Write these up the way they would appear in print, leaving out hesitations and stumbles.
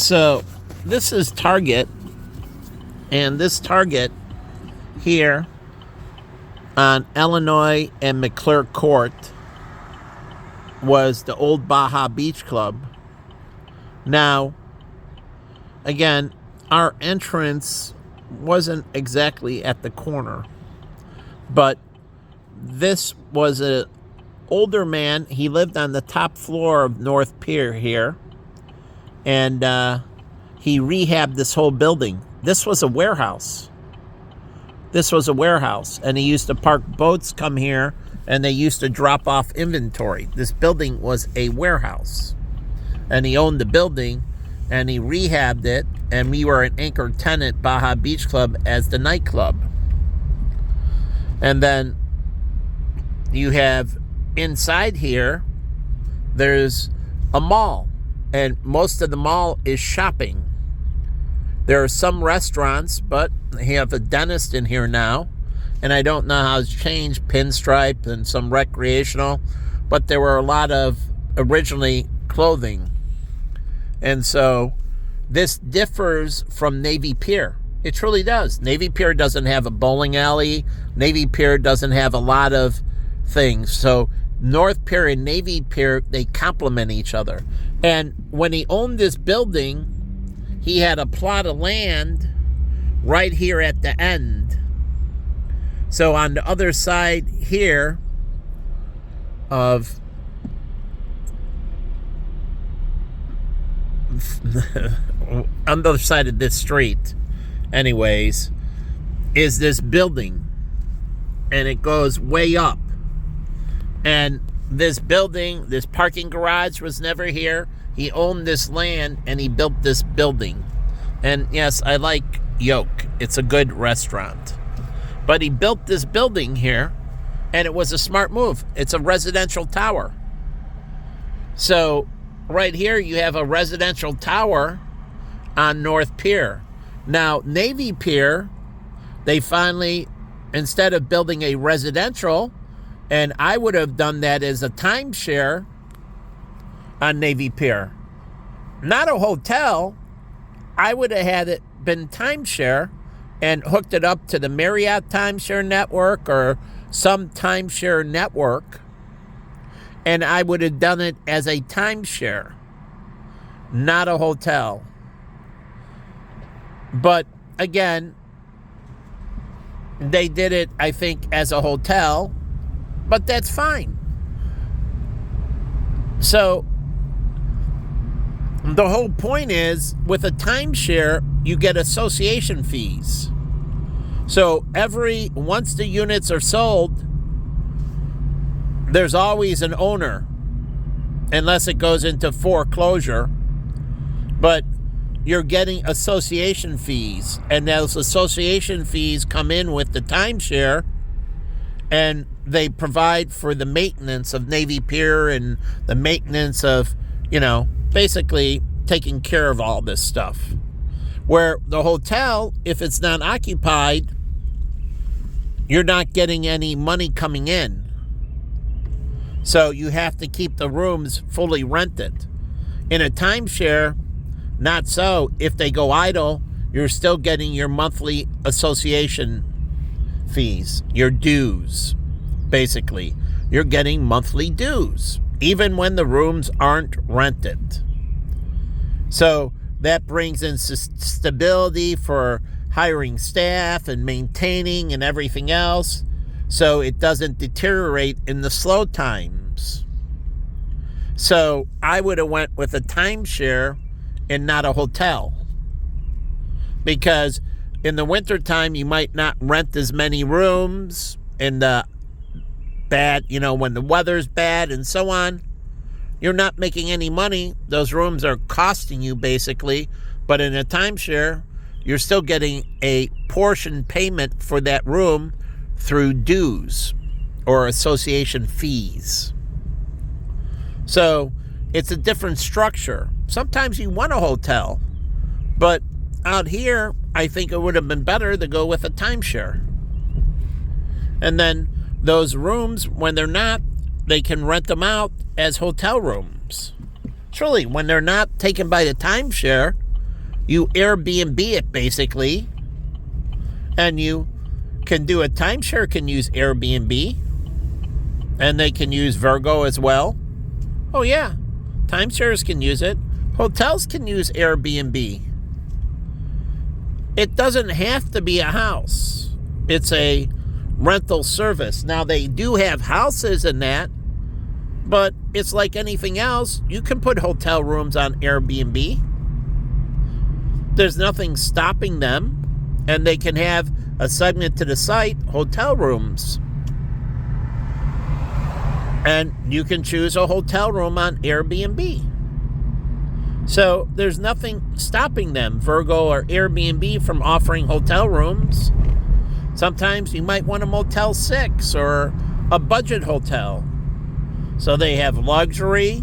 So this is Target, and this Target here on Illinois and McClure Court was the old Baja Beach Club. Now, again, our entrance wasn't exactly at the corner, but this was an older man. He lived on the top floor of North Pier here, and he rehabbed this whole building. This was a warehouse. And he used to park boats, come here, and they used to drop off inventory. This building was a warehouse, and he owned the building, and he rehabbed it, and we were an anchor tenant, Baja Beach Club, as the nightclub. And then you have inside here, there's a mall, and most of the mall is shopping. There are some restaurants, but they have a dentist in here now, and I don't know how it's changed, Pinstripe and some recreational, but there were a lot of originally clothing. And so this differs from Navy Pier. It truly does. Navy Pier doesn't have a bowling alley. Navy Pier doesn't have a lot of things. So North Pier and Navy Pier, they complement each other. And when he owned this building, he had a plot of land right here at the end. So on the other side here of on the other side of this street, anyways, is this building. And it goes way up. And this building, this parking garage was never here. He owned this land and he built this building. And yes, I like Yoke. It's a good restaurant. But he built this building here, and it was a smart move. It's a residential tower. So right here you have a residential tower on North Pier. Now, Navy Pier, they finally, instead of building a residential, and I would have done that as a timeshare on Navy Pier, not a hotel. I would have had it been timeshare and hooked it up to the Marriott timeshare network or some timeshare network, and I would have done it as a timeshare, not a hotel. But again, they did it, I think, as a hotel, but that's fine. So the whole point is, with a timeshare, you get association fees. So once the units are sold, there's always an owner, unless it goes into foreclosure. But you're getting association fees, and those association fees come in with the timeshare, and they provide for the maintenance of Navy Pier and the maintenance of, basically taking care of all this stuff. Where the hotel, if it's not occupied, you're not getting any money coming in. So you have to keep the rooms fully rented. In a timeshare, not so. If they go idle, you're still getting your monthly association fees, your dues, basically. You're getting monthly dues, even when the rooms aren't rented. So that brings in stability for hiring staff and maintaining and everything else, so it doesn't deteriorate in the slow times. So I would have went with a timeshare and not a hotel, because in the wintertime you might not rent as many rooms, in the bad, when the weather's bad and so on. You're not making any money. Those rooms are costing you, basically. But in a timeshare, you're still getting a portion payment for that room through dues or association fees. So it's a different structure. Sometimes you want a hotel, but out here, I think it would have been better to go with a timeshare. And then those rooms, when they're not, they can rent them out as hotel rooms. Truly, when they're not taken by the timeshare, You Airbnb it basically, and you can do a timeshare can use Airbnb, and they can use Virgo as well. Oh yeah, timeshares can use it. Hotels can use Airbnb. It doesn't have to be a house. It's a rental service. Now, they do have houses in that, but it's like anything else. You can put hotel rooms on Airbnb. There's nothing stopping them, and they can have a segment to the site, hotel rooms. And you can choose a hotel room on Airbnb. So there's nothing stopping them, Virgo or Airbnb, from offering hotel rooms. Sometimes you might want a Motel 6 or a budget hotel. So they have luxury,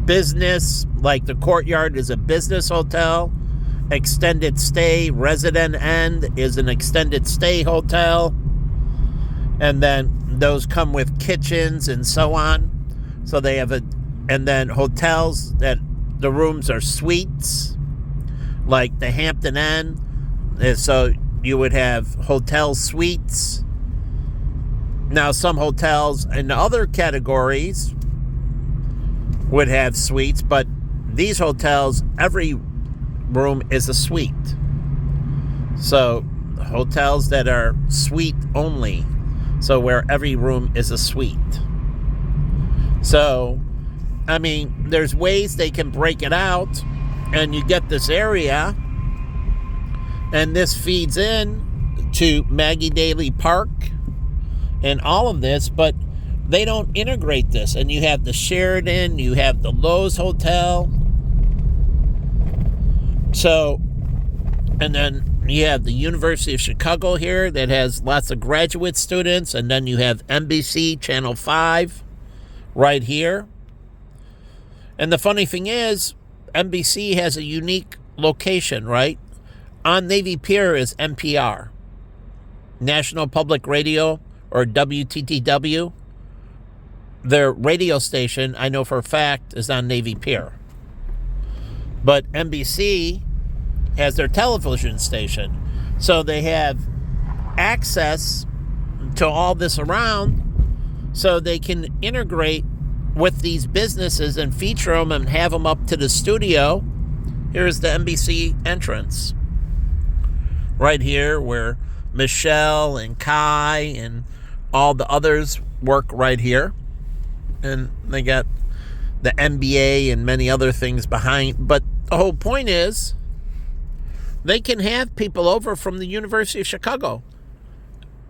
business, like the Courtyard is a business hotel. Extended stay, Resident End is an extended stay hotel. And then those come with kitchens and so on. So they have and then hotels that the rooms are suites, like the Hampton Inn. So you would have hotel suites. Now, some hotels in other categories would have suites, but these hotels, every room is a suite. So hotels that are suite only, so where every room is a suite. So, I mean, there's ways they can break it out, and you get this area, and this feeds in to Maggie Daley Park and all of this, but they don't integrate this. And you have the Sheraton, you have the Lowe's Hotel. So, and then you have the University of Chicago here that has lots of graduate students, and then you have NBC Channel 5 right here. And the funny thing is, NBC has a unique location, right? On Navy Pier is NPR, National Public Radio, or WTTW. Their radio station, I know for a fact, is on Navy Pier. But NBC has their television station. So they have access to all this around, so they can integrate with these businesses and feature them and have them up to the studio. Here's the NBC entrance. Right here where Michelle and Kai and all the others work right here. And they got the NBA and many other things behind. But the whole point is, they can have people over from the University of Chicago.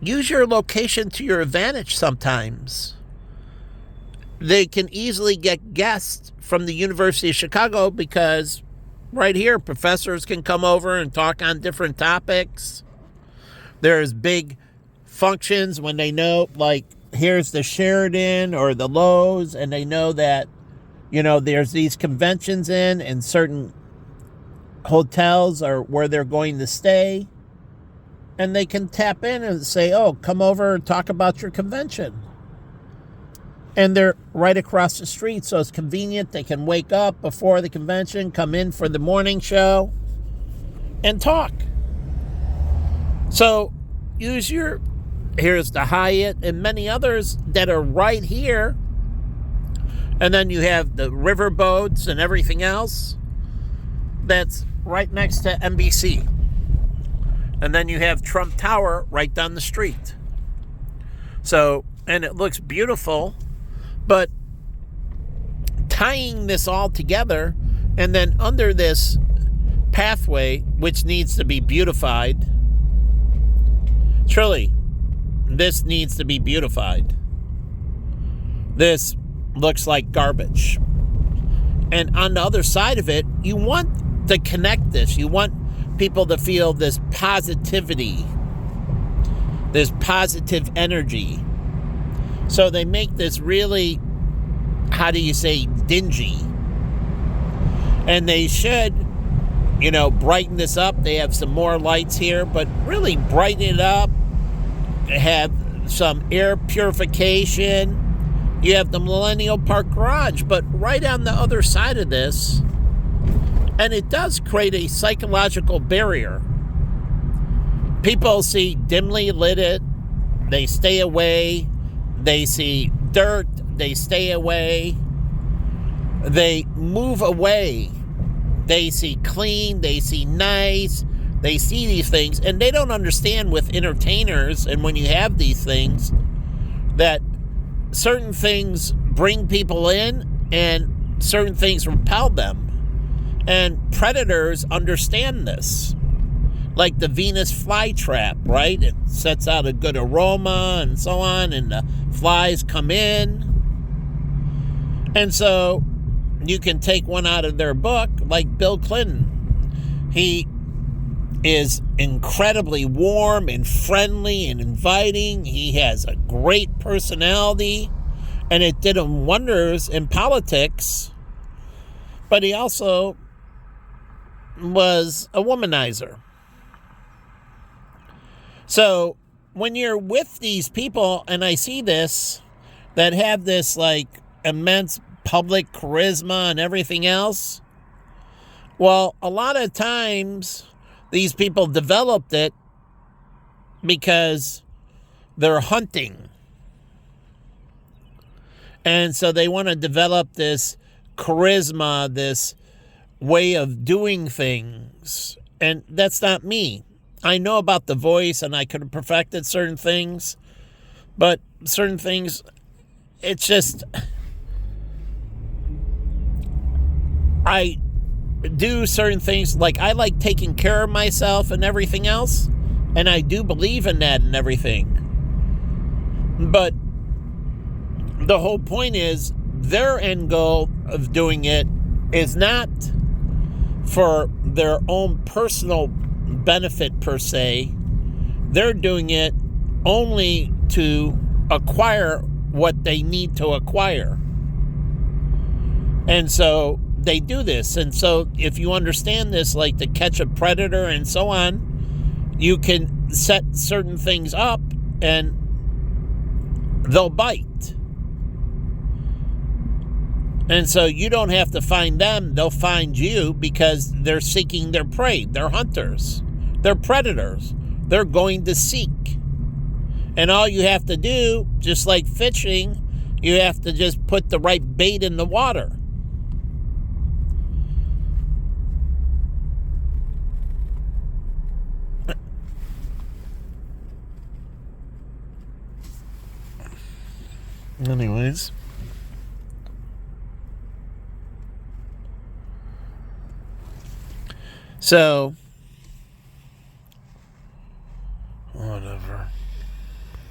Use your location to your advantage sometimes. They can easily get guests from the University of Chicago because right here, professors can come over and talk on different topics. There's big functions when they know, like, here's the Sheraton or the Lowe's, and they know that, you know, there's these conventions in, and certain hotels are where they're going to stay. And they can tap in and say, oh, come over and talk about your convention. And they're right across the street, so it's convenient. They can wake up before the convention, come in for the morning show, and talk. So here's the Hyatt and many others that are right here. And then you have the river boats and everything else that's right next to NBC. And then you have Trump Tower right down the street. So, and it looks beautiful, but tying this all together, and then under this pathway, which needs to be beautified, truly, this needs to be beautified. This looks like garbage. And on the other side of it, you want to connect this. You want people to feel this positivity, this positive energy. So they make this really, how do you say, dingy. And they should, you know, brighten this up. They have some more lights here, but really brighten it up. Have some air purification, You have the Millennial Park Garage, but right on the other side of this, and it does create a psychological barrier. People see dimly lit, they stay away. They see dirt, they stay away. They move away. They see clean, they see nice, they see these things, and they don't understand with entertainers, and when you have these things, that certain things bring people in and certain things repel them. And predators understand this. Like the Venus flytrap, right? It sets out a good aroma and so on, and the flies come in. And so you can take one out of their book, like Bill Clinton. He is incredibly warm and friendly and inviting. He has a great personality, and it did him wonders in politics. But he also was a womanizer. So when you're with these people, and I see this, that have this like immense public charisma and everything else, well, a lot of times these people developed it because they're hunting. And so they want to develop this charisma, this way of doing things. And that's not me. I know about the voice, and I could have perfected certain things, but certain things, it's just, I do certain things, like I like taking care of myself and everything else, and I do believe in that and everything. But the whole point is, their end goal of doing it is not for their own personal benefit per se. They're doing it only to acquire what they need to acquire. And so they do this. And so if you understand this, like to catch a predator and so on, you can set certain things up and they'll bite. And so you don't have to find them, they'll find you, because they're seeking their prey. They're hunters. They're predators. They're going to seek. And all you have to do, just like fishing, you have to just put the right bait in the water. Anyways. So, whatever.